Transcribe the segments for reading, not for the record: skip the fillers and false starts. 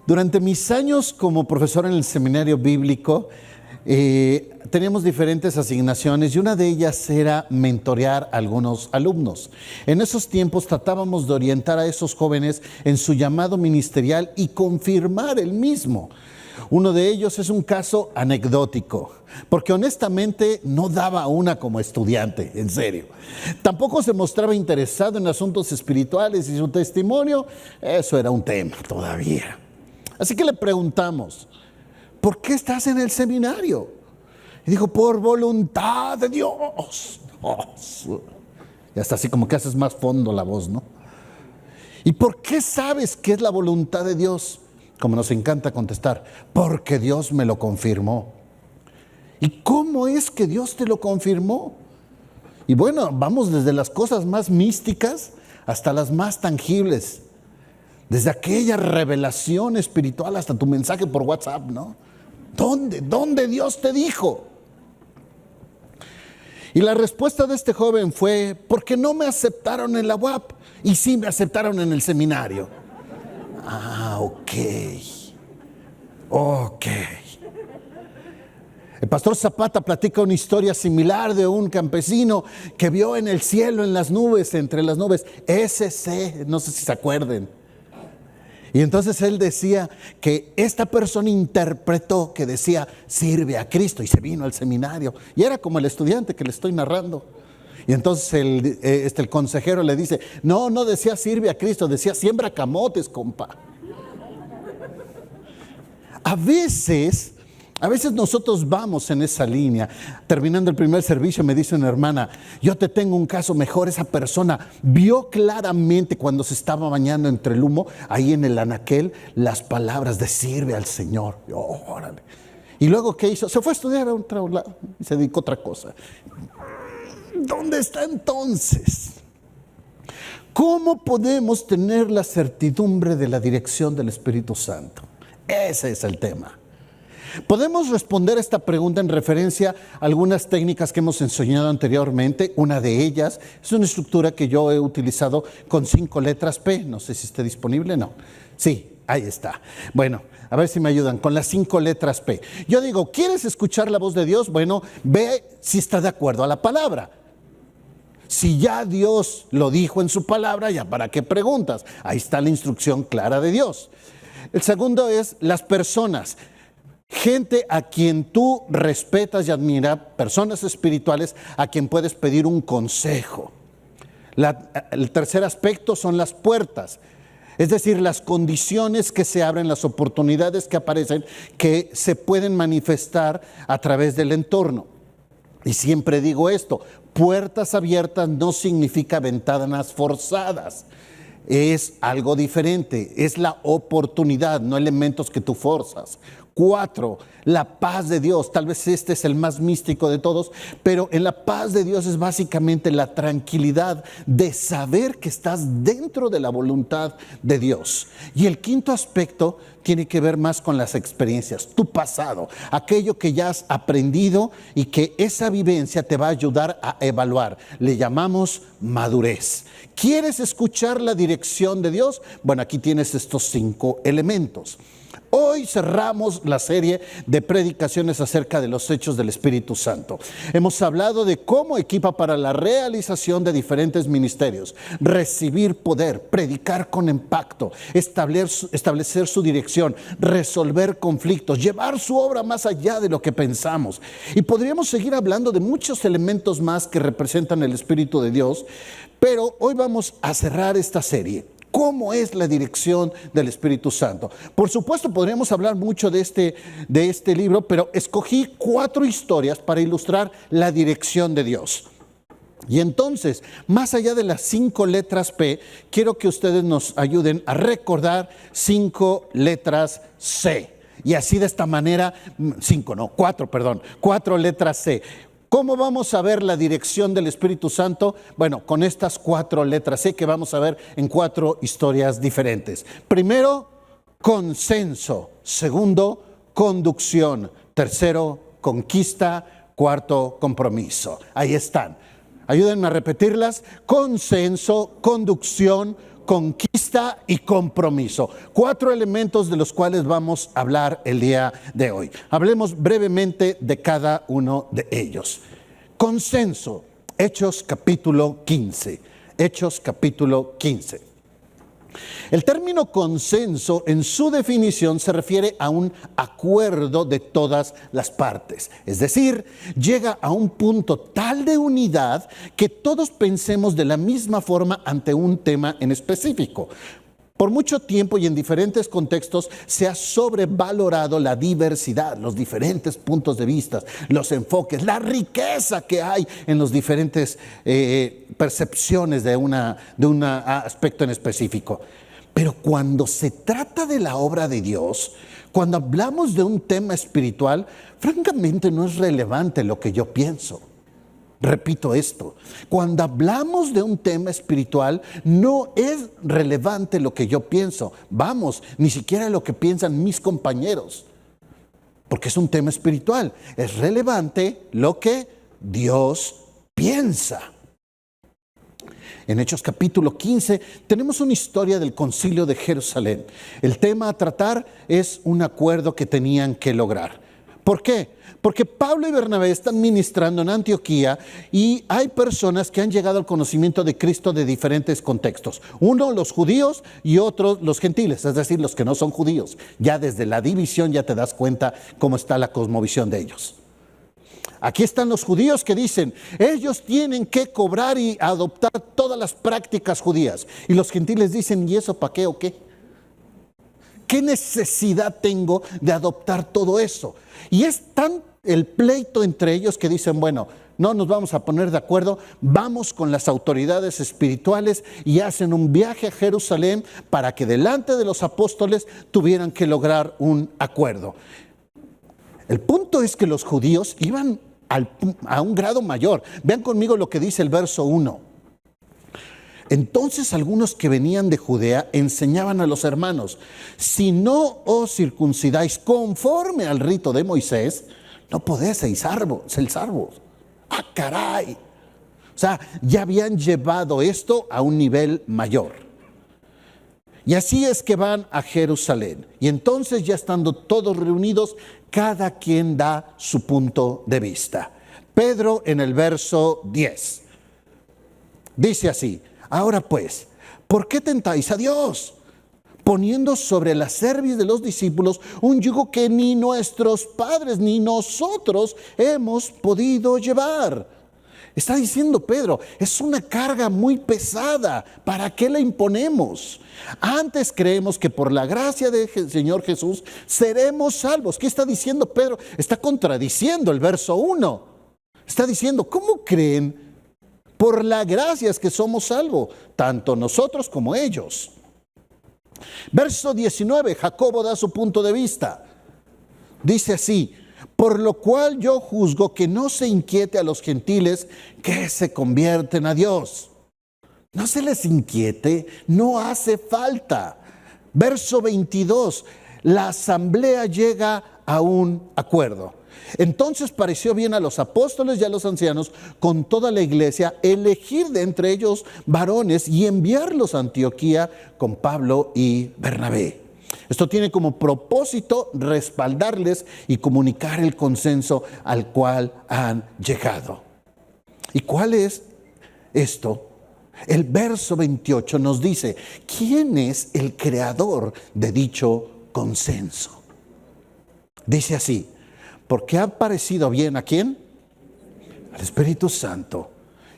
Durante mis años como profesor en el seminario bíblico, teníamos diferentes asignaciones y una de ellas era mentorear a algunos alumnos. En esos tiempos tratábamos de orientar a esos jóvenes en su llamado ministerial y confirmar el mismo. Uno de ellos es un caso anecdótico, porque honestamente no daba una como estudiante, en serio. Tampoco se mostraba interesado en asuntos espirituales y su testimonio, eso era un tema todavía. Así que le preguntamos, ¿por qué estás en el seminario? Y dijo, por voluntad de Dios. Y hasta así como que haces más fondo la voz, ¿no? ¿Y por qué sabes qué es la voluntad de Dios? Como nos encanta contestar, porque Dios me lo confirmó. ¿Y cómo es que Dios te lo confirmó? Y bueno, vamos desde las cosas más místicas hasta las más tangibles. Desde aquella revelación espiritual hasta tu mensaje por WhatsApp, ¿no? ¿Dónde Dios te dijo? Y la respuesta de este joven fue, porque no me aceptaron en la UAP y sí me aceptaron en el seminario. Ok. El pastor Zapata platica una historia similar de un campesino que vio en el cielo, en las nubes, entre las nubes, SC, no sé si se acuerden. Y entonces él decía que esta persona interpretó que decía, sirve a Cristo, y se vino al seminario. Y era como el estudiante que le estoy narrando. Y entonces el consejero le dice, no decía sirve a Cristo, decía siembra camotes, compa. A veces nosotros vamos en esa línea. Terminando el primer servicio me dice una hermana, yo te tengo un caso mejor. Esa persona vio claramente cuando se estaba bañando entre el humo, ahí en el anaquel, las palabras de sirve al Señor. Órale. Y luego, ¿qué hizo? Se fue a estudiar a otro lado y se dedicó a otra cosa. ¿Dónde está entonces? ¿Cómo podemos tener la certidumbre de la dirección del Espíritu Santo? Ese es el tema. Podemos responder esta pregunta en referencia a algunas técnicas que hemos enseñado anteriormente. Una de ellas es una estructura que yo he utilizado con 5 letras P. No sé si esté disponible, no. Sí, ahí está. Bueno, a ver si me ayudan con las 5 letras P. Yo digo, ¿quieres escuchar la voz de Dios? Bueno, ve si está de acuerdo a la palabra. Si ya Dios lo dijo en su palabra, ¿ya para qué preguntas? Ahí está la instrucción clara de Dios. El segundo es las personas. Gente a quien tú respetas y admiras, personas espirituales a quien puedes pedir un consejo. El tercer aspecto son las puertas, es decir, las condiciones que se abren, las oportunidades que aparecen, que se pueden manifestar a través del entorno. Y siempre digo esto, puertas abiertas no significa ventanas forzadas. Es algo diferente, es la oportunidad, no elementos que tú forzas. 4, la paz de Dios. Tal vez este es el más místico de todos, pero en la paz de Dios es básicamente la tranquilidad de saber que estás dentro de la voluntad de Dios. Y el quinto aspecto tiene que ver más con las experiencias, tu pasado, aquello que ya has aprendido y que esa vivencia te va a ayudar a evaluar. Le llamamos madurez. ¿Quieres escuchar la dirección de Dios? Bueno, aquí tienes estos 5 elementos. Hoy cerramos la serie de predicaciones acerca de los hechos del Espíritu Santo. Hemos hablado de cómo equipa para la realización de diferentes ministerios, recibir poder, predicar con impacto, establecer su dirección, resolver conflictos, llevar su obra más allá de lo que pensamos. Y podríamos seguir hablando de muchos elementos más que representan el Espíritu de Dios, pero hoy vamos a cerrar esta serie. ¿Cómo es la dirección del Espíritu Santo? Por supuesto, podríamos hablar mucho de este libro, pero escogí 4 historias para ilustrar la dirección de Dios. Y entonces, más allá de las 5 letras P, quiero que ustedes nos ayuden a recordar 5 letras C. Y así de esta manera, 4 letras C. ¿Cómo vamos a ver la dirección del Espíritu Santo? Bueno, con estas 4 letras C que vamos a ver en 4 historias diferentes. Primero, consenso. Segundo, conducción. Tercero, conquista. Cuarto, compromiso. Ahí están. Ayúdenme a repetirlas. Consenso, conducción, conquista y compromiso. 4 elementos de los cuales vamos a hablar el día de hoy. Hablemos brevemente de cada uno de ellos. Consenso, Hechos capítulo 15. Hechos capítulo 15. El término consenso en su definición se refiere a un acuerdo de todas las partes. Es decir, llega a un punto tal de unidad que todos pensemos de la misma forma ante un tema en específico. Por mucho tiempo y en diferentes contextos se ha sobrevalorado la diversidad, los diferentes puntos de vista, los enfoques, la riqueza que hay en los diferentes percepciones de un aspecto en específico. Pero cuando se trata de la obra de Dios, cuando hablamos de un tema espiritual, francamente no es relevante lo que yo pienso. Repito esto, cuando hablamos de un tema espiritual, no es relevante lo que yo pienso. Vamos, ni siquiera lo que piensan mis compañeros, porque es un tema espiritual. Es relevante lo que Dios piensa. En Hechos capítulo 15 tenemos una historia del concilio de Jerusalén. El tema a tratar es un acuerdo que tenían que lograr. ¿Por qué? Porque Pablo y Bernabé están ministrando en Antioquía y hay personas que han llegado al conocimiento de Cristo de diferentes contextos. Uno, los judíos, y otros, los gentiles, es decir, los que no son judíos. Ya desde la división ya te das cuenta cómo está la cosmovisión de ellos. Aquí están los judíos que dicen, ellos tienen que cobrar y adoptar todas las prácticas judías. Y los gentiles dicen, ¿y eso para qué o qué? ¿Qué necesidad tengo de adoptar todo eso? Y es tan el pleito entre ellos que dicen, bueno, no nos vamos a poner de acuerdo, vamos con las autoridades espirituales y hacen un viaje a Jerusalén para que delante de los apóstoles tuvieran que lograr un acuerdo. El punto es que los judíos iban a un grado mayor. Vean conmigo lo que dice el verso 1. Entonces algunos que venían de Judea enseñaban a los hermanos, si no os circuncidáis conforme al rito de Moisés, no podéis ser salvos. ¡Ah, caray! O sea, ya habían llevado esto a un nivel mayor. Y así es que van a Jerusalén. Y entonces, ya estando todos reunidos, cada quien da su punto de vista. Pedro en el verso 10 dice así, ahora pues, ¿por qué tentáis a Dios? Poniendo sobre la cerviz de los discípulos un yugo que ni nuestros padres ni nosotros hemos podido llevar. Está diciendo Pedro, es una carga muy pesada, ¿para qué la imponemos? Antes creemos que por la gracia del Señor Jesús seremos salvos. ¿Qué está diciendo Pedro? Está contradiciendo el verso 1. Está diciendo, ¿cómo creen? Por la gracia es que somos salvos, tanto nosotros como ellos. Verso 19, Jacobo da su punto de vista. Dice así, por lo cual yo juzgo que no se inquiete a los gentiles que se convierten a Dios. No se les inquiete, no hace falta. Verso 22, la asamblea llega a un acuerdo. Entonces pareció bien a los apóstoles y a los ancianos con toda la iglesia elegir de entre ellos varones y enviarlos a Antioquía con Pablo y Bernabé. Esto tiene como propósito respaldarles y comunicar el consenso al cual han llegado. ¿Y cuál es esto? El verso 28 nos dice, ¿quién es el creador de dicho consenso? Dice así, porque ha parecido bien ¿a quién? Al Espíritu Santo.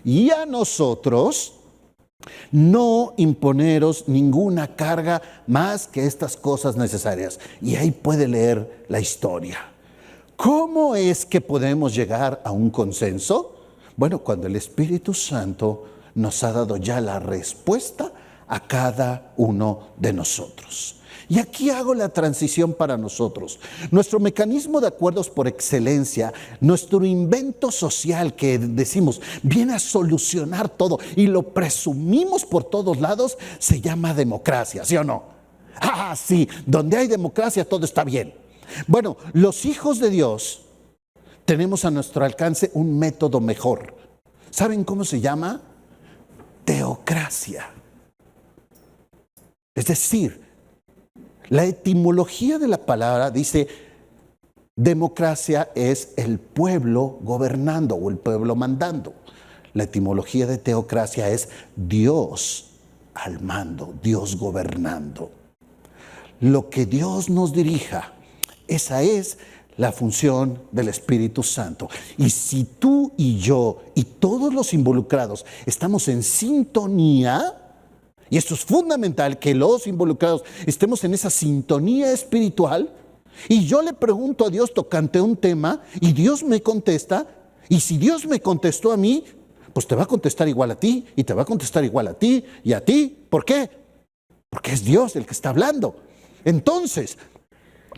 Y a nosotros no imponeros ninguna carga más que estas cosas necesarias. Y ahí puede leer la historia. ¿Cómo es que podemos llegar a un consenso? Bueno, cuando el Espíritu Santo nos ha dado ya la respuesta a cada uno de nosotros. Y aquí hago la transición para nosotros. Nuestro mecanismo de acuerdos por excelencia, nuestro invento social que decimos viene a solucionar todo y lo presumimos por todos lados, se llama democracia, ¿sí o no? Ah, sí, donde hay democracia todo está bien. Bueno, los hijos de Dios tenemos a nuestro alcance un método mejor. ¿Saben cómo se llama? Teocracia. Es decir, la etimología de la palabra dice, democracia es el pueblo gobernando o el pueblo mandando. La etimología de teocracia es Dios al mando, Dios gobernando. Lo que Dios nos dirija, esa es la función del Espíritu Santo. Y si tú y yo y todos los involucrados estamos en sintonía, y esto es fundamental, que los involucrados estemos en esa sintonía espiritual, y yo le pregunto a Dios tocante un tema, y Dios me contesta, y si Dios me contestó a mí, pues te va a contestar igual a ti, y te va a contestar igual a ti, y a ti. ¿Por qué? Porque es Dios el que está hablando. Entonces,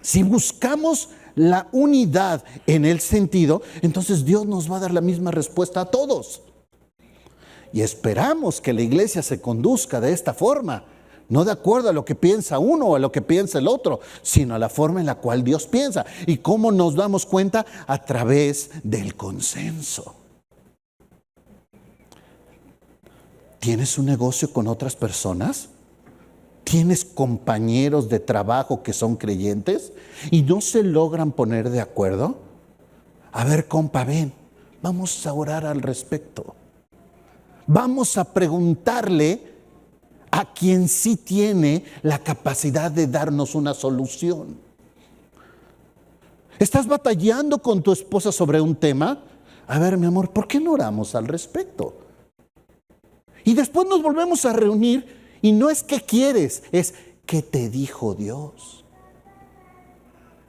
si buscamos la unidad en el sentido, entonces Dios nos va a dar la misma respuesta a todos. Y esperamos que la iglesia se conduzca de esta forma, no de acuerdo a lo que piensa uno o a lo que piensa el otro, sino a la forma en la cual Dios piensa. ¿Y cómo nos damos cuenta? A través del consenso. ¿Tienes un negocio con otras personas? ¿Tienes compañeros de trabajo que son creyentes y no se logran poner de acuerdo? A ver, compa, ven, vamos a orar al respecto. Vamos a preguntarle a quien sí tiene la capacidad de darnos una solución. ¿Estás batallando con tu esposa sobre un tema? A ver, mi amor, ¿por qué no oramos al respecto? Y después nos volvemos a reunir y no es qué quieres, es qué te dijo Dios.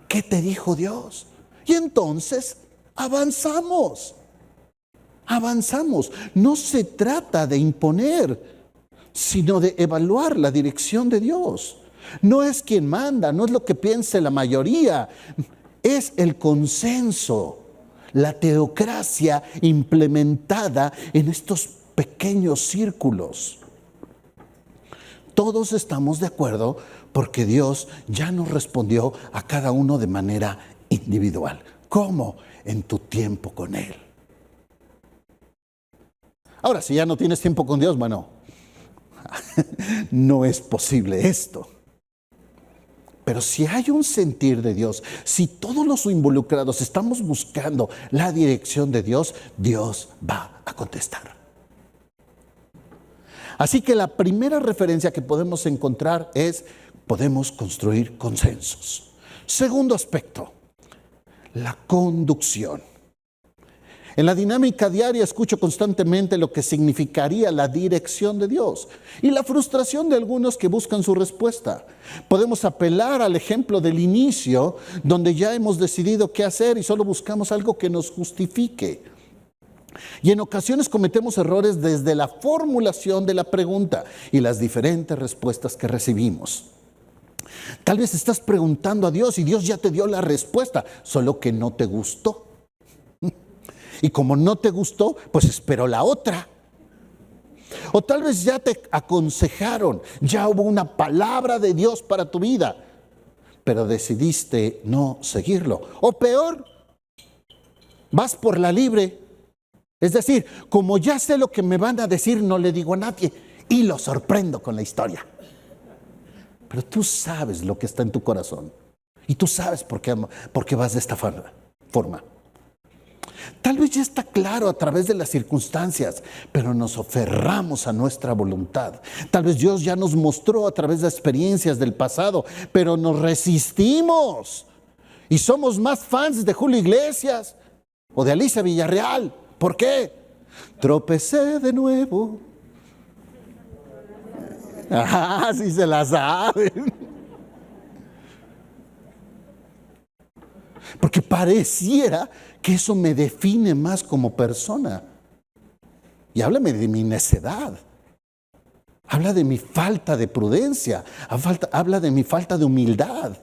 ¿Qué te dijo Dios? Y entonces avanzamos. Avanzamos. No se trata de imponer, sino de evaluar la dirección de Dios. No es quien manda, no es lo que piense la mayoría, es el consenso, la teocracia implementada en estos pequeños círculos. Todos estamos de acuerdo porque Dios ya nos respondió a cada uno de manera individual. ¿Cómo? En tu tiempo con Él. Ahora, si ya no tienes tiempo con Dios, bueno, no es posible esto. Pero si hay un sentir de Dios, si todos los involucrados estamos buscando la dirección de Dios, Dios va a contestar. Así que la primera referencia que podemos encontrar es, podemos construir consensos. Segundo aspecto, la conducción. En la dinámica diaria escucho constantemente lo que significaría la dirección de Dios y la frustración de algunos que buscan su respuesta. Podemos apelar al ejemplo del inicio, donde ya hemos decidido qué hacer y solo buscamos algo que nos justifique. Y en ocasiones cometemos errores desde la formulación de la pregunta y las diferentes respuestas que recibimos. Tal vez estás preguntando a Dios y Dios ya te dio la respuesta, solo que no te gustó. Y como no te gustó, pues espero la otra. O tal vez ya te aconsejaron, ya hubo una palabra de Dios para tu vida, pero decidiste no seguirlo. O peor, vas por la libre. Es decir, como ya sé lo que me van a decir, no le digo a nadie y lo sorprendo con la historia. Pero tú sabes lo que está en tu corazón y tú sabes por qué vas de esta forma. Tal vez ya está claro a través de las circunstancias, pero nos aferramos a nuestra voluntad. Tal vez Dios ya nos mostró a través de experiencias del pasado, pero nos resistimos. Y somos más fans de Julio Iglesias o de Alicia Villarreal. ¿Por qué? Tropecé de nuevo. Ah, sí se la saben. Porque pareciera que eso me define más como persona. Y háblame de mi necedad. Habla de mi falta de prudencia. Habla de mi falta de humildad.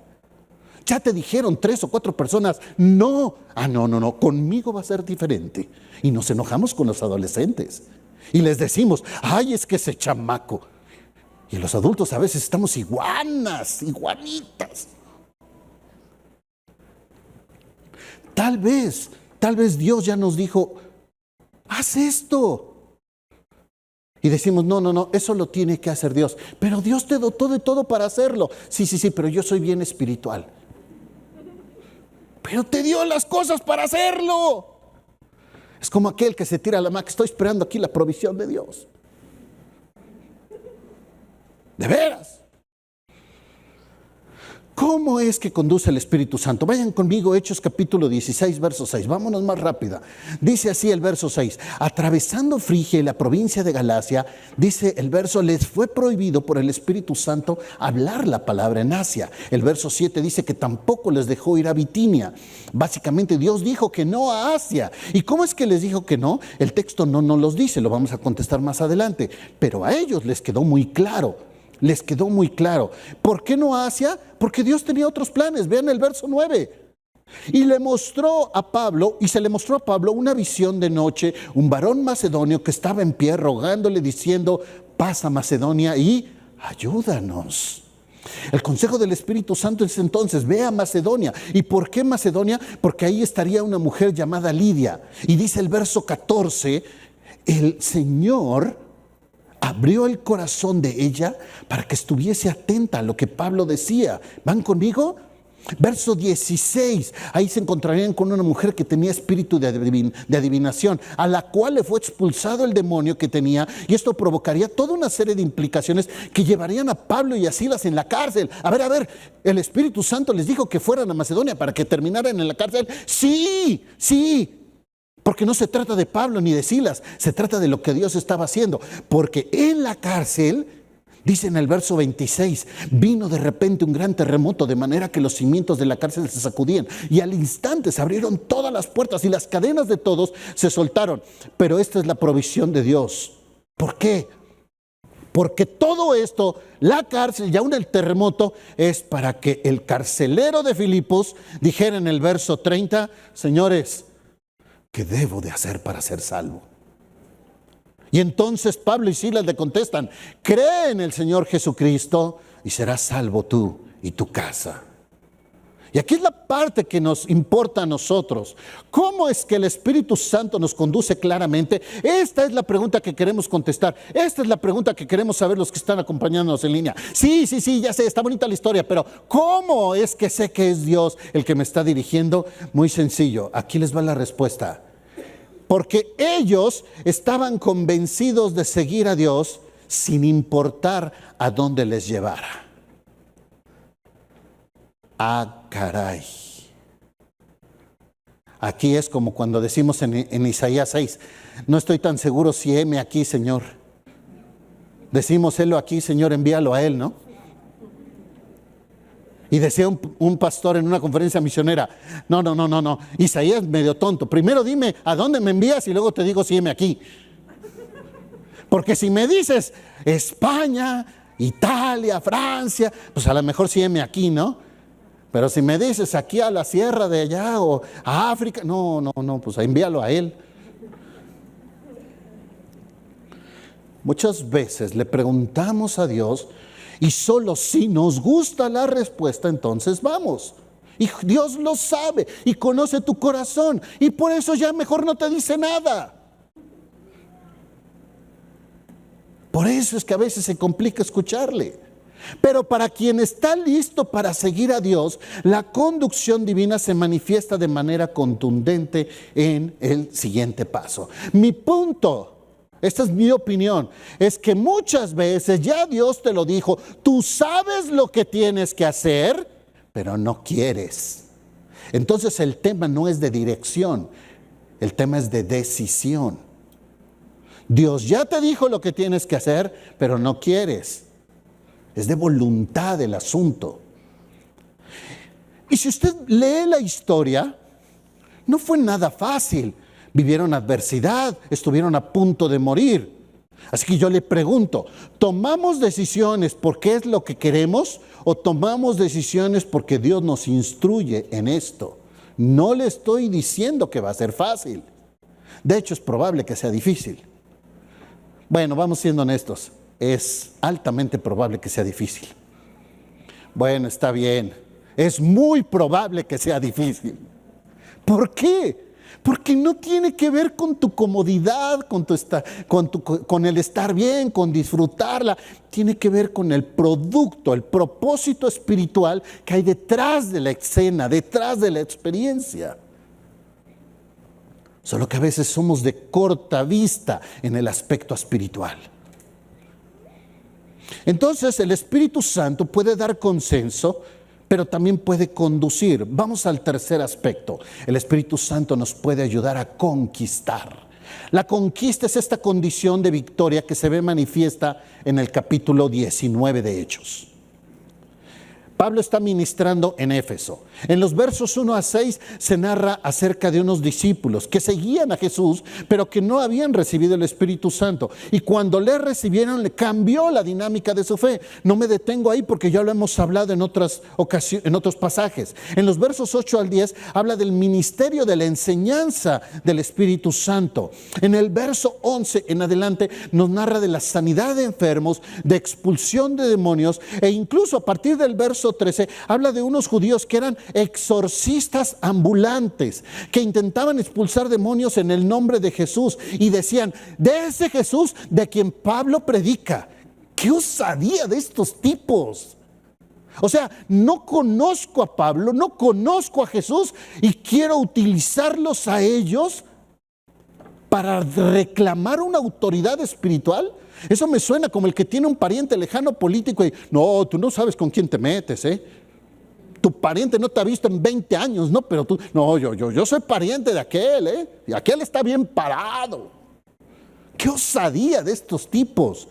Ya te dijeron 3 o 4 personas, no. No, conmigo va a ser diferente. Y nos enojamos con los adolescentes. Y les decimos, ay, es que ese chamaco. Y los adultos a veces estamos iguanitas. Tal vez Dios ya nos dijo, haz esto. Y decimos, no, no, no, eso lo tiene que hacer Dios. Pero Dios te dotó de todo para hacerlo. Sí, sí, sí, pero yo soy bien espiritual. Pero te dio las cosas para hacerlo. Es como aquel que se tira a la hamaca, estoy esperando aquí la provisión de Dios. De veras. ¿Cómo es que conduce el Espíritu Santo? Vayan conmigo, Hechos capítulo 16, verso 6. Vámonos más rápida. Dice así el verso 6. Atravesando Frigia y la provincia de Galacia, dice el verso, les fue prohibido por el Espíritu Santo hablar la palabra en Asia. El verso 7 dice que tampoco les dejó ir a Bitinia. Básicamente Dios dijo que no a Asia. ¿Y cómo es que les dijo que no? El texto no nos los dice, lo vamos a contestar más adelante. Pero a ellos les quedó muy claro. Les quedó muy claro. ¿Por qué no a Asia? Porque Dios tenía otros planes. Vean el verso 9. Y le mostró a Pablo, y se le mostró a Pablo una visión de noche, un varón macedonio que estaba en pie rogándole diciendo, pasa Macedonia y ayúdanos. El consejo del Espíritu Santo es entonces, ve a Macedonia. ¿Y por qué Macedonia? Porque ahí estaría una mujer llamada Lidia. Y dice el verso 14, el Señor abrió el corazón de ella para que estuviese atenta a lo que Pablo decía. ¿Van conmigo? Verso 16, ahí se encontrarían con una mujer que tenía espíritu de adivinación, a la cual le fue expulsado el demonio que tenía, y esto provocaría toda una serie de implicaciones que llevarían a Pablo y a Silas en la cárcel. A ver, el Espíritu Santo les dijo que fueran a Macedonia para que terminaran en la cárcel. Sí, sí. Porque no se trata de Pablo ni de Silas, se trata de lo que Dios estaba haciendo. Porque en la cárcel, dice en el verso 26, vino de repente un gran terremoto, de manera que los cimientos de la cárcel se sacudían. Y al instante se abrieron todas las puertas y las cadenas de todos se soltaron. Pero esta es la provisión de Dios. ¿Por qué? Porque todo esto, la cárcel y aún el terremoto, es para que el carcelero de Filipos dijera en el verso 30, señores, ¿qué debo de hacer para ser salvo? Y entonces Pablo y Silas le contestan, cree en el Señor Jesucristo y serás salvo tú y tu casa. Y aquí es la parte que nos importa a nosotros. ¿Cómo es que el Espíritu Santo nos conduce claramente? Esta es la pregunta que queremos contestar. Esta es la pregunta que queremos saber los que están acompañándonos en línea. Sí, ya sé, está bonita la historia, pero ¿cómo es que sé que es Dios el que me está dirigiendo? Muy sencillo, aquí les va la respuesta. Porque ellos estaban convencidos de seguir a Dios sin importar a dónde les llevara. Ah, caray. Aquí es como cuando decimos en Isaías 6, no estoy tan seguro si heme aquí, Señor. Decimos, helo aquí, Señor, envíalo a él, ¿no? Y decía un pastor en una conferencia misionera, no, Isaías medio tonto. Primero dime a dónde me envías y luego te digo si heme aquí. Porque si me dices España, Italia, Francia, pues a lo mejor sí heme aquí, ¿no? Pero si me dices aquí a la sierra de allá o a África, no, pues envíalo a él. Muchas veces le preguntamos a Dios y solo si nos gusta la respuesta, entonces vamos. Y Dios lo sabe y conoce tu corazón y por eso ya mejor no te dice nada. Por eso es que a veces se complica escucharle. Pero para quien está listo para seguir a Dios, la conducción divina se manifiesta de manera contundente en el siguiente paso. Mi punto, esta es mi opinión, es que muchas veces ya Dios te lo dijo, tú sabes lo que tienes que hacer, pero no quieres. Entonces el tema no es de dirección, el tema es de decisión. Dios ya te dijo lo que tienes que hacer, pero no quieres. Es de voluntad el asunto. Y si usted lee la historia, no fue nada fácil. Vivieron adversidad, estuvieron a punto de morir. Así que yo le pregunto, ¿tomamos decisiones porque es lo que queremos o tomamos decisiones porque Dios nos instruye en esto? No le estoy diciendo que va a ser fácil. De hecho, es probable que sea difícil. Bueno, vamos siendo honestos. Es altamente probable que sea difícil. Bueno, está bien. Es muy probable que sea difícil. ¿Por qué? Porque no tiene que ver con tu comodidad, con el estar bien, con disfrutarla. Tiene que ver con el producto, el propósito espiritual que hay detrás de la escena, detrás de la experiencia. Solo que a veces somos de corta vista en el aspecto espiritual. Entonces el Espíritu Santo puede dar consenso, pero también puede conducir. Vamos al tercer aspecto. El Espíritu Santo nos puede ayudar a conquistar. La conquista es esta condición de victoria que se ve manifiesta en el capítulo 19 de Hechos. Pablo está ministrando en Éfeso. En los versos 1 a 6 se narra acerca de unos discípulos que seguían a Jesús, pero que no habían recibido el Espíritu Santo. Y cuando le recibieron, le cambió la dinámica de su fe. No me detengo ahí porque ya lo hemos hablado en otras ocasiones, en otros pasajes. En los versos 8 al 10 habla del ministerio de la enseñanza del Espíritu Santo. En el verso 11 en adelante nos narra de la sanidad de enfermos, de expulsión de demonios, e incluso a partir del verso 13 habla de unos judíos que eran exorcistas ambulantes, que intentaban expulsar demonios en el nombre de Jesús y decían: de ese Jesús de quien Pablo predica. ¡Qué osadía de estos tipos! O sea, no conozco a Pablo, no conozco a Jesús y quiero utilizarlos a ellos para reclamar una autoridad espiritual. Eso me suena como el que tiene un pariente lejano político y: no, tú no sabes con quién te metes, tu pariente no te ha visto en 20 años, ¿no? Pero tú, no, yo soy pariente de aquel, y aquel está bien parado. ¡Qué osadía de estos tipos!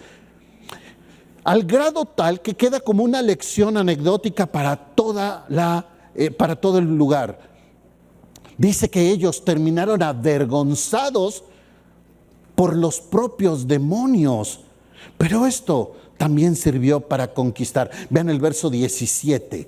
Al grado tal que queda como una lección anecdótica para todo el lugar. Dice que ellos terminaron avergonzados por los propios demonios. Pero esto también sirvió para conquistar. Vean el verso 17,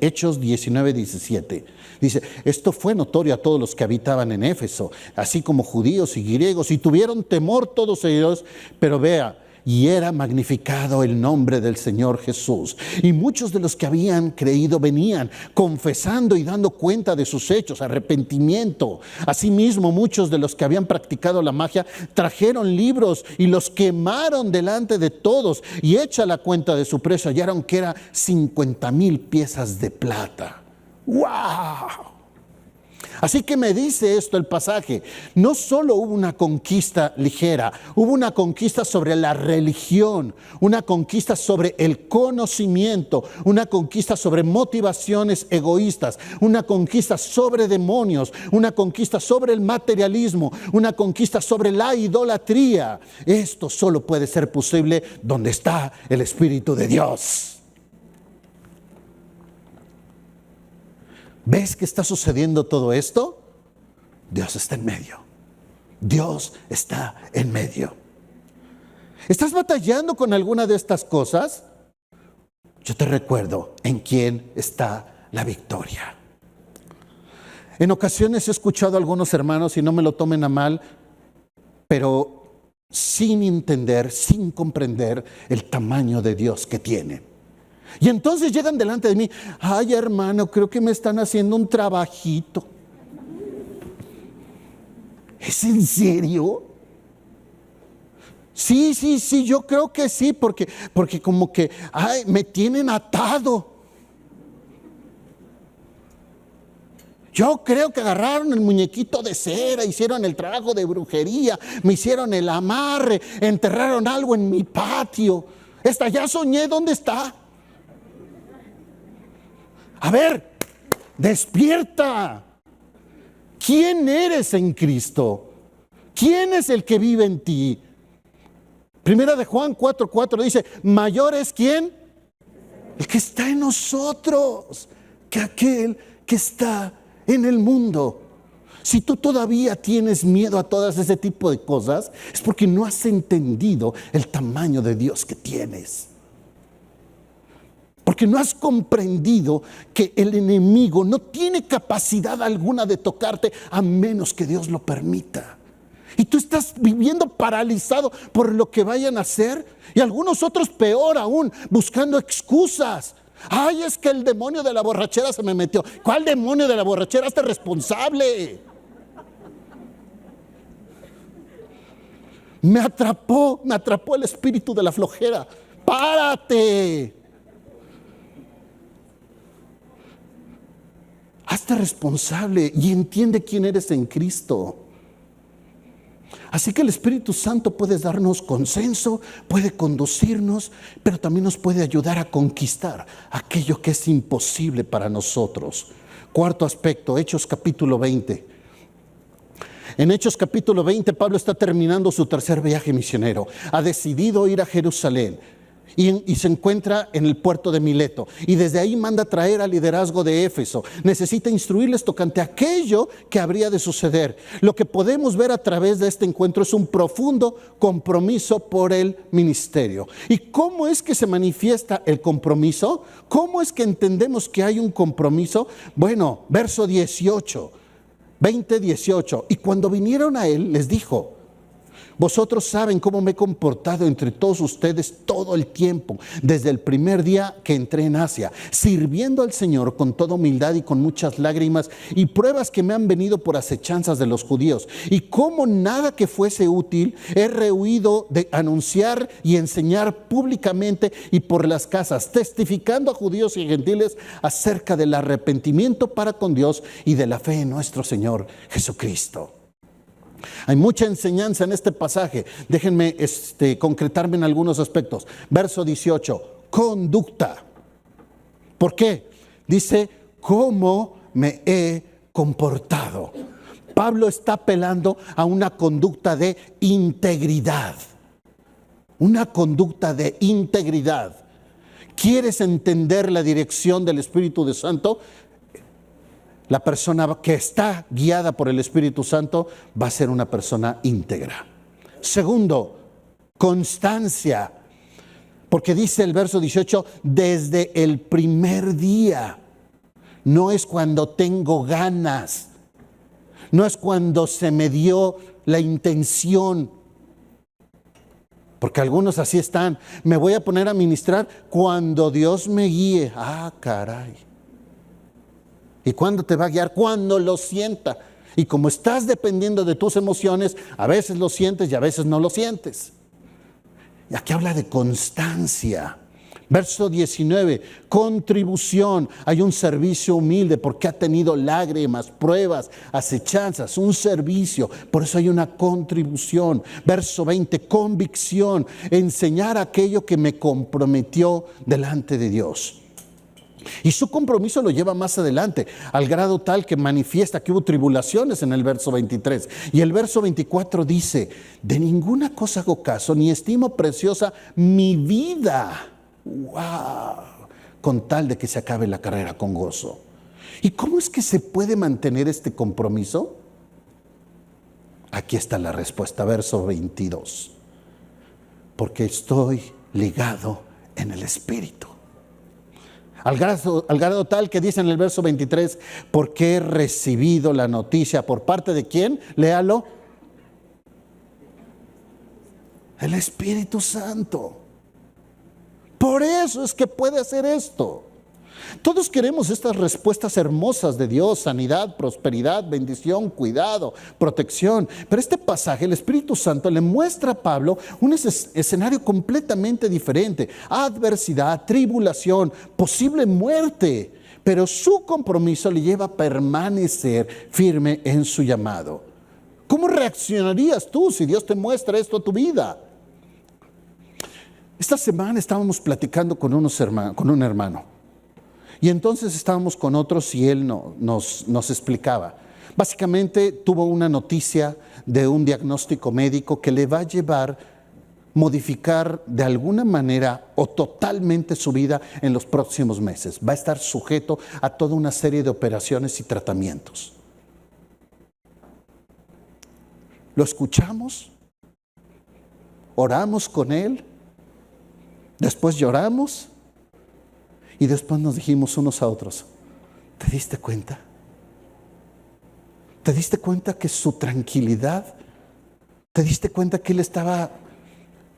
Hechos 19, 17. Dice: esto fue notorio a todos los que habitaban en Éfeso, así como judíos y griegos, y tuvieron temor todos ellos, pero vea, y era magnificado el nombre del Señor Jesús. Y muchos de los que habían creído venían confesando y dando cuenta de sus hechos, arrepentimiento. Asimismo, muchos de los que habían practicado la magia trajeron libros y los quemaron delante de todos. Y hecha la cuenta de su precio, hallaron que era 50,000 piezas de plata. ¡Wow! Así que me dice esto el pasaje: no solo hubo una conquista ligera, hubo una conquista sobre la religión, una conquista sobre el conocimiento, una conquista sobre motivaciones egoístas, una conquista sobre demonios, una conquista sobre el materialismo, una conquista sobre la idolatría. Esto solo puede ser posible donde está el Espíritu de Dios. ¿Ves que está sucediendo todo esto? Dios está en medio. Dios está en medio. ¿Estás batallando con alguna de estas cosas? Yo te recuerdo en quién está la victoria. En ocasiones he escuchado a algunos hermanos, y no me lo tomen a mal, pero sin entender, sin comprender el tamaño de Dios que tienen. Y entonces llegan delante de mí: ay, hermano, creo que me están haciendo un trabajito. ¿Es en serio? Sí, yo creo que sí, porque como que me tienen atado. Yo creo que agarraron el muñequito de cera, hicieron el trabajo de brujería, me hicieron el amarre, enterraron algo en mi patio. Ya soñé, ¿dónde está? A ver, despierta. ¿Quién eres en Cristo? ¿Quién es el que vive en ti? Primera de Juan 4:4 dice: mayor es ¿quién? El que está en nosotros que aquel que está en el mundo. Si tú todavía tienes miedo a todas ese tipo de cosas, es porque no has entendido el tamaño de Dios que tienes. Porque no has comprendido que el enemigo no tiene capacidad alguna de tocarte a menos que Dios lo permita. Y tú estás viviendo paralizado por lo que vayan a hacer. Y algunos otros, peor aún, buscando excusas. Ay, es que el demonio de la borrachera se me metió. ¿Cuál demonio de la borrachera? Hazte responsable. Me atrapó el espíritu de la flojera. ¡Párate! Hazte responsable y entiende quién eres en Cristo. Así que el Espíritu Santo puede darnos consenso, puede conducirnos, pero también nos puede ayudar a conquistar aquello que es imposible para nosotros. Cuarto aspecto, Hechos capítulo 20. En Hechos capítulo 20, Pablo está terminando su tercer viaje misionero. Ha decidido ir a Jerusalén y se encuentra en el puerto de Mileto. Y desde ahí manda traer al liderazgo de Éfeso. Necesita instruirles tocante a aquello que habría de suceder. Lo que podemos ver a través de este encuentro es un profundo compromiso por el ministerio. ¿Y cómo es que se manifiesta el compromiso? ¿Cómo es que entendemos que hay un compromiso? Bueno, verso 18. 20:18. Y cuando vinieron a él, les dijo: vosotros saben cómo me he comportado entre todos ustedes todo el tiempo, desde el primer día que entré en Asia, sirviendo al Señor con toda humildad y con muchas lágrimas y pruebas que me han venido por acechanzas de los judíos. Y como nada que fuese útil, he rehuido de anunciar y enseñar públicamente y por las casas, testificando a judíos y gentiles acerca del arrepentimiento para con Dios y de la fe en nuestro Señor Jesucristo. Hay mucha enseñanza en este pasaje. Déjenme concretarme en algunos aspectos. Verso 18, conducta. ¿Por qué? Dice, ¿cómo me he comportado? Pablo está apelando a una conducta de integridad. Una conducta de integridad. ¿Quieres entender la dirección del Espíritu Santo? La persona que está guiada por el Espíritu Santo va a ser una persona íntegra. Segundo, constancia. Porque dice el verso 18, desde el primer día. No es cuando tengo ganas. No es cuando se me dio la intención. Porque algunos así están. Me voy a poner a ministrar cuando Dios me guíe. Ah, caray. ¿Y cuándo te va a guiar? Cuando lo sienta. Y como estás dependiendo de tus emociones, a veces lo sientes y a veces no lo sientes. Y aquí habla de constancia. Verso 19, contribución. Hay un servicio humilde porque ha tenido lágrimas, pruebas, acechanzas, un servicio. Por eso hay una contribución. Verso 20, convicción. Enseñar aquello que me comprometió delante de Dios. Y su compromiso lo lleva más adelante, al grado tal que manifiesta que hubo tribulaciones en el verso 23. Y el verso 24 dice, de ninguna cosa hago caso, ni estimo preciosa mi vida. ¡Wow! Con tal de que se acabe la carrera con gozo. ¿Y cómo es que se puede mantener este compromiso? Aquí está la respuesta, verso 22. Porque estoy ligado en el Espíritu. Al grado tal que dice en el verso 23, porque he recibido la noticia por parte de ¿quién? Léalo. El Espíritu Santo. Por eso es que puede hacer esto. Todos queremos estas respuestas hermosas de Dios: sanidad, prosperidad, bendición, cuidado, protección. Pero este pasaje, el Espíritu Santo le muestra a Pablo un escenario completamente diferente: adversidad, tribulación, posible muerte. Pero su compromiso le lleva a permanecer firme en su llamado. ¿Cómo reaccionarías tú si Dios te muestra esto a tu vida? Esta semana estábamos platicando con un hermano. Y entonces estábamos con otros y él nos explicaba. Básicamente tuvo una noticia de un diagnóstico médico que le va a llevar a modificar de alguna manera o totalmente su vida en los próximos meses. Va a estar sujeto a toda una serie de operaciones y tratamientos. Lo escuchamos, oramos con él, después lloramos. Y después nos dijimos unos a otros, ¿te diste cuenta? ¿Te diste cuenta que su tranquilidad? ¿Te diste cuenta que él estaba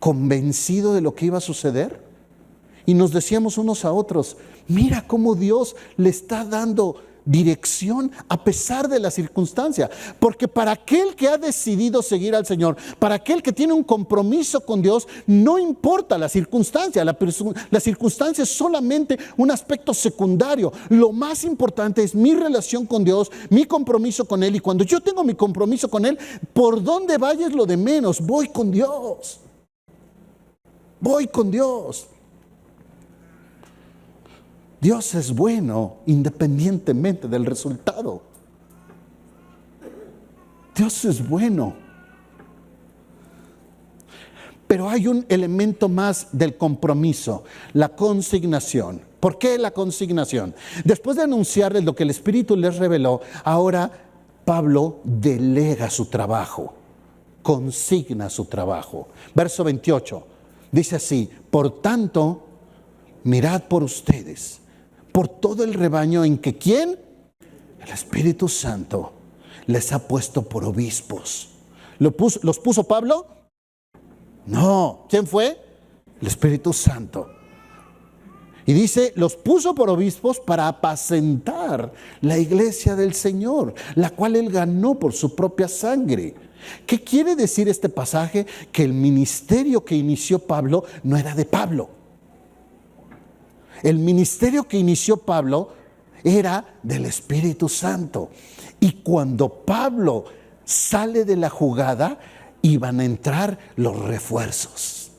convencido de lo que iba a suceder? y nos decíamos unos a otros, mira cómo Dios le está dando dirección a pesar de la circunstancia. Porque para aquel que ha decidido seguir al Señor, para aquel que tiene un compromiso con Dios, no importa la circunstancia. La circunstancia es solamente un aspecto secundario. Lo más importante es mi relación con Dios, mi compromiso con Él. Y cuando yo tengo mi compromiso con Él, por donde vaya es lo de menos. Voy con Dios. Voy con Dios. Dios es bueno independientemente del resultado. Dios es bueno. Pero hay un elemento más del compromiso, la consignación. ¿Por qué la consignación? Después de anunciarles lo que el Espíritu les reveló, ahora Pablo delega su trabajo, consigna su trabajo. Verso 28, dice así: por tanto, mirad por ustedes, por todo el rebaño en que ¿quién? El Espíritu Santo les ha puesto por obispos. ¿Los puso Pablo? No. ¿Quién fue? El Espíritu Santo. Y dice, los puso por obispos para apacentar la iglesia del Señor, la cual Él ganó por su propia sangre. ¿Qué quiere decir este pasaje? Que el ministerio que inició Pablo no era de Pablo. El ministerio que inició Pablo era del Espíritu Santo. Y cuando Pablo sale de la jugada, iban a entrar los refuerzos.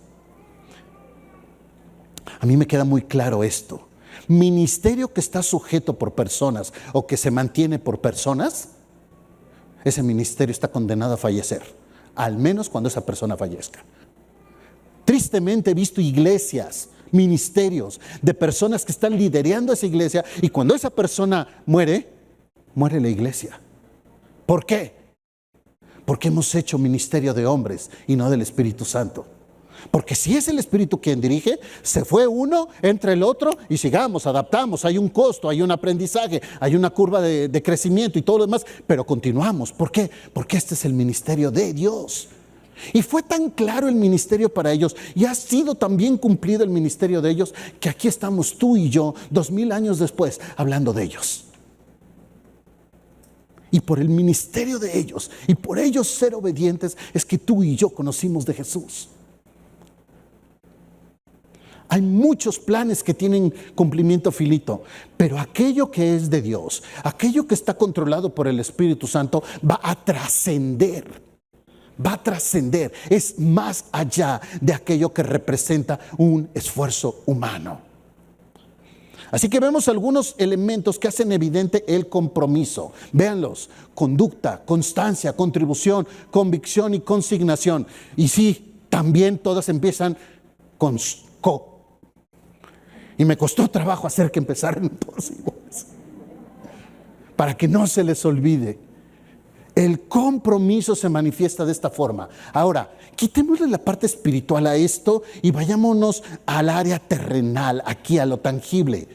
A mí me queda muy claro esto. Ministerio que está sujeto por personas o que se mantiene por personas, ese ministerio está condenado a fallecer, al menos cuando esa persona fallezca. Tristemente he visto iglesias, ministerios de personas que están liderando esa iglesia y cuando esa persona muere, muere la iglesia. ¿Por qué? Porque hemos hecho ministerio de hombres y no del Espíritu Santo. Porque si es el Espíritu quien dirige, se fue uno, entra el otro y sigamos, adaptamos, hay un costo, hay un aprendizaje, hay una curva de crecimiento y todo lo demás, pero continuamos. ¿Por qué? Porque este es el ministerio de Dios. Y fue tan claro el ministerio para ellos y ha sido tan bien cumplido el ministerio de ellos que aquí estamos tú y yo 2000 años después hablando de ellos. Y por el ministerio de ellos y por ellos ser obedientes es que tú y yo conocimos de Jesús. Hay muchos planes que tienen cumplimiento finito, pero aquello que es de Dios, aquello que está controlado por el Espíritu Santo va a trascender. Va a trascender, es más allá de aquello que representa un esfuerzo humano. Así que vemos algunos elementos que hacen evidente el compromiso. Véanlos: conducta, constancia, contribución, convicción y consignación. Y sí, también todas empiezan con co. Y me costó trabajo hacer que empezaran todas iguales, para que no se les olvide. El compromiso se manifiesta de esta forma. Ahora, quitémosle la parte espiritual a esto y vayámonos al área terrenal, aquí a lo tangible.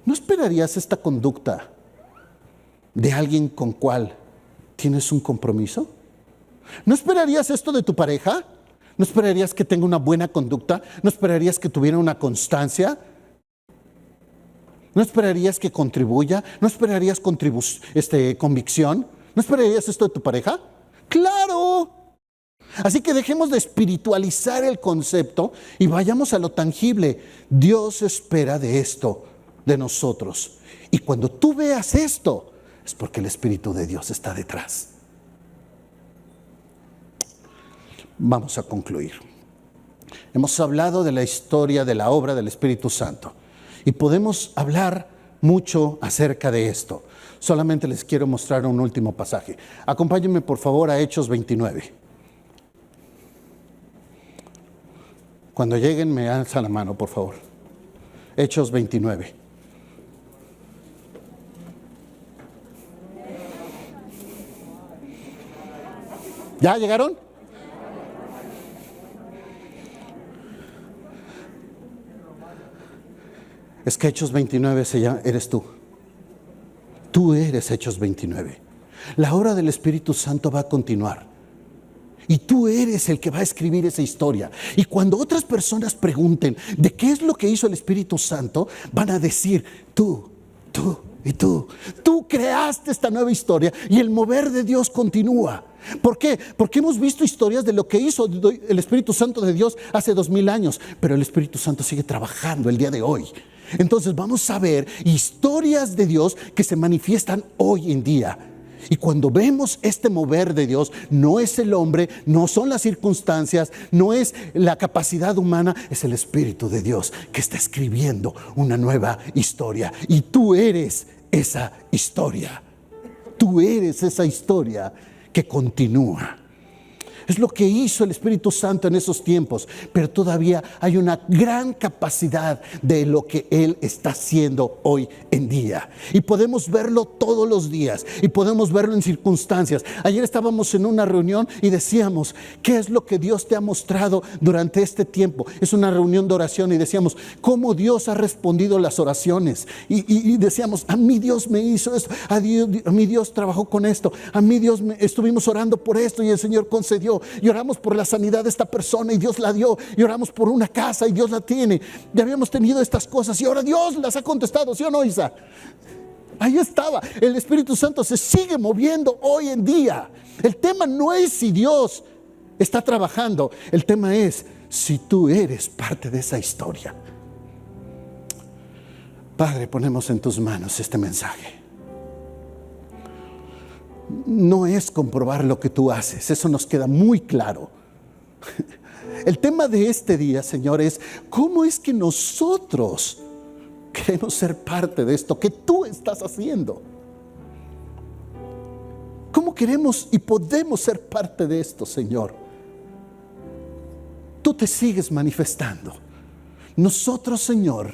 ¿No esperarías esta conducta de alguien con cual tienes un compromiso? ¿No esperarías esto de tu pareja? ¿No esperarías que tenga una buena conducta? ¿No esperarías que tuviera una constancia? ¿No esperarías que contribuya? ¿No esperarías convicción? ¿No esperarías esto de tu pareja? ¡Claro! Así que dejemos de espiritualizar el concepto y vayamos a lo tangible. Dios espera de esto, de nosotros. Y cuando tú veas esto, es porque el Espíritu de Dios está detrás. Vamos a concluir. Hemos hablado de la historia de la obra del Espíritu Santo y podemos hablar mucho acerca de esto. Solamente les quiero mostrar un último pasaje. Acompáñenme por favor a Hechos 29. Cuando lleguen me alzan la mano, por favor. Hechos 29. ¿Ya llegaron? Es que Hechos 29 eres tú. Tú eres Hechos 29. La obra del Espíritu Santo va a continuar. Y tú eres el que va a escribir esa historia. Y cuando otras personas pregunten de qué es lo que hizo el Espíritu Santo, van a decir, tú y tú. Tú creaste esta nueva historia y el mover de Dios continúa. ¿Por qué? Porque hemos visto historias de lo que hizo el Espíritu Santo de Dios hace 2000 años, pero el Espíritu Santo sigue trabajando el día de hoy. Entonces vamos a ver historias de Dios que se manifiestan hoy en día. Y cuando vemos este mover de Dios, no es el hombre, no son las circunstancias, no es la capacidad humana, es el Espíritu de Dios que está escribiendo una nueva historia. Y tú eres esa historia. Tú eres esa historia que continúa. Es lo que hizo el Espíritu Santo en esos tiempos, pero todavía hay una gran capacidad de lo que Él está haciendo hoy en día. Y podemos verlo todos los días y podemos verlo en circunstancias. Ayer estábamos en una reunión y decíamos, ¿qué es lo que Dios te ha mostrado durante este tiempo? Es una reunión de oración y decíamos, ¿cómo Dios ha respondido las oraciones? Y decíamos, a mí Dios me hizo esto, a mí Dios trabajó con esto, a mí Dios estuvimos orando por esto y el Señor concedió. Y oramos por la sanidad de esta persona y Dios la dio. Y oramos por una casa y Dios la tiene. Ya habíamos tenido estas cosas y ahora Dios las ha contestado, ¿sí o no, Isa? Ahí estaba. El Espíritu Santo se sigue moviendo hoy en día. El tema no es si Dios está trabajando. El tema es si tú eres parte de esa historia. Padre, ponemos en tus manos este mensaje. No es comprobar lo que tú haces, eso nos queda muy claro. El tema de este día, Señor, es cómo es que nosotros queremos ser parte de esto que tú estás haciendo. ¿Cómo queremos y podemos ser parte de esto, Señor? Tú te sigues manifestando. Nosotros, Señor,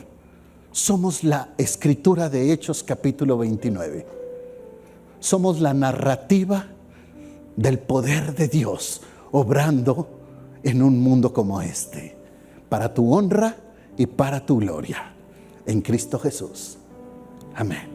somos la escritura de Hechos capítulo 29. Somos la narrativa del poder de Dios obrando en un mundo como este, para tu honra y para tu gloria. En Cristo Jesús. Amén.